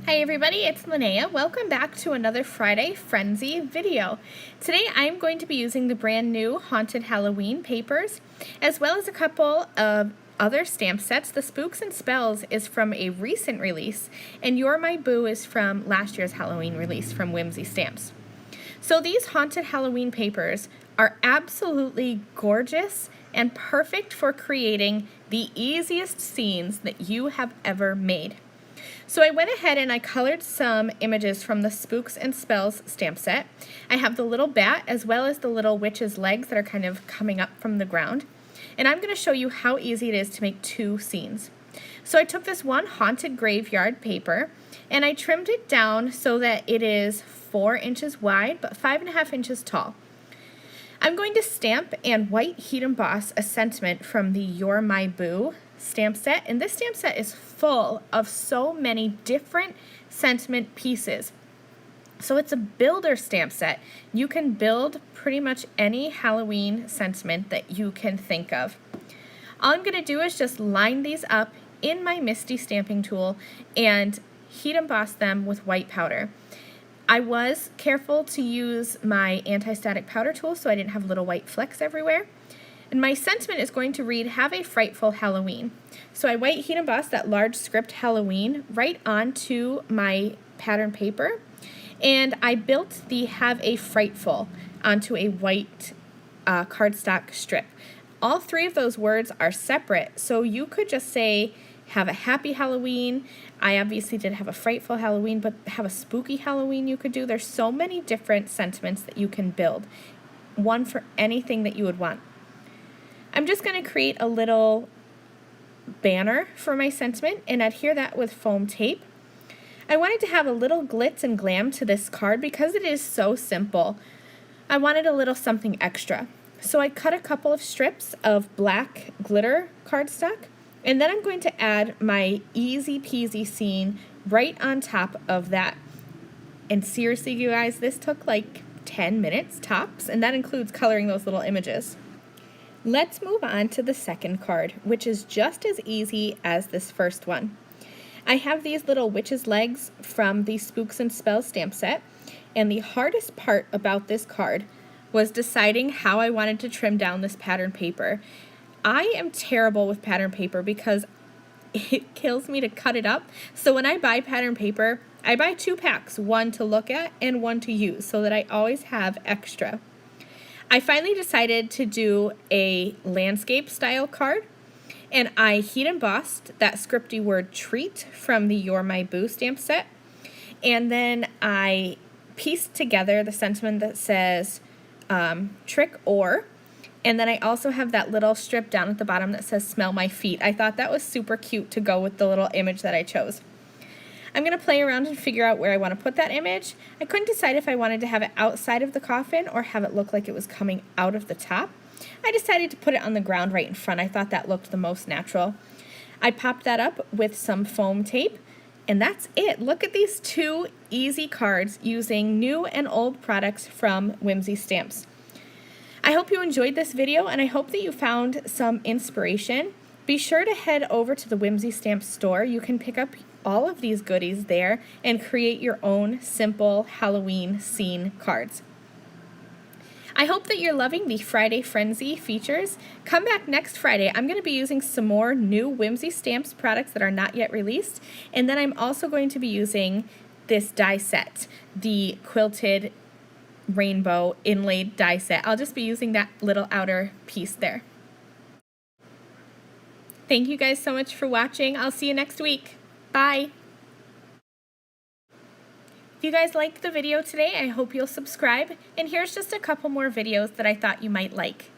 Hi everybody, it's Lynnea. Welcome back to another Friday Frenzy video. Today I'm going to be using the brand new Haunted Halloween papers, as well as a couple of other stamp sets. The Spooks and Spells is from a recent release, and You're My Boo is from last year's Halloween release from Whimsy Stamps. So these Haunted Halloween papers are absolutely gorgeous and perfect for creating the easiest scenes that you have ever made. So I went ahead and I colored some images from the Spooks and Spells stamp set. I have the little bat as well as the little witch's legs that are kind of coming up from the ground. And I'm going to show you how easy it is to make two scenes. So I took this one haunted graveyard paper and I trimmed it down so that it is 4 inches wide but 5.5 inches tall. I'm going to stamp and white heat emboss a sentiment from the You're My Boo stamp set, and this stamp set is full of so many different sentiment pieces. So it's a builder stamp set. You can build pretty much any Halloween sentiment that you can think of. All I'm going to do is just line these up in my Misty stamping tool and heat emboss them with white powder. I was careful to use my anti-static powder tool so I didn't have little white flecks everywhere. And my sentiment is going to read, "Have a Frightful Halloween." So I white heat embossed that large script Halloween right onto my pattern paper, and I built the "Have a Frightful" onto a white cardstock strip. All three of those words are separate, so you could just say, "Have a Happy Halloween." I obviously did "Have a Frightful Halloween," but "Have a Spooky Halloween" you could do. There's so many different sentiments that you can build, one for anything that you would want. I'm just going to create a little banner for my sentiment and adhere that with foam tape. I wanted to have a little glitz and glam to this card because it is so simple. I wanted a little something extra. So I cut a couple of strips of black glitter cardstock, and then I'm going to add my easy peasy scene right on top of that. And seriously, you guys, this took like 10 minutes tops, and that includes coloring those little images. Let's move on to the second card, which is just as easy as this first one. I have these little witch's legs from the Spooks and Spells stamp set, and the hardest part about this card was deciding how I wanted to trim down this pattern paper. I am terrible with pattern paper because it kills me to cut it up. So when I buy pattern paper, I buy 2 packs, one to look at and one to use, so that I always have extra. I finally decided to do a landscape style card, and I heat embossed that scripty word "treat" from the You're My Boo stamp set, and then I pieced together the sentiment that says trick or, and then I also have that little strip down at the bottom that says "smell my feet." I thought that was super cute to go with the little image that I chose. I'm going to play around and figure out where I want to put that image. I couldn't decide if I wanted to have it outside of the coffin or have it look like it was coming out of the top. I decided to put it on the ground right in front. I thought that looked the most natural. I popped that up with some foam tape, and that's it. Look at these 2 easy cards using new and old products from Whimsy Stamps. I hope you enjoyed this video, and I hope that you found some inspiration. Be sure to head over to the Whimsy Stamps store. You can pick up all of these goodies there and create your own simple Halloween scene cards. I hope that you're loving the Friday Frenzy features. Come back next Friday. I'm going to be using some more new Whimsy Stamps products that are not yet released, and then I'm also going to be using this die set, the quilted rainbow inlaid die set. I'll just be using that little outer piece there. Thank you guys so much for watching. I'll see you next week. Bye! If you guys liked the video today, I hope you'll subscribe, and here's just a couple more videos that I thought you might like.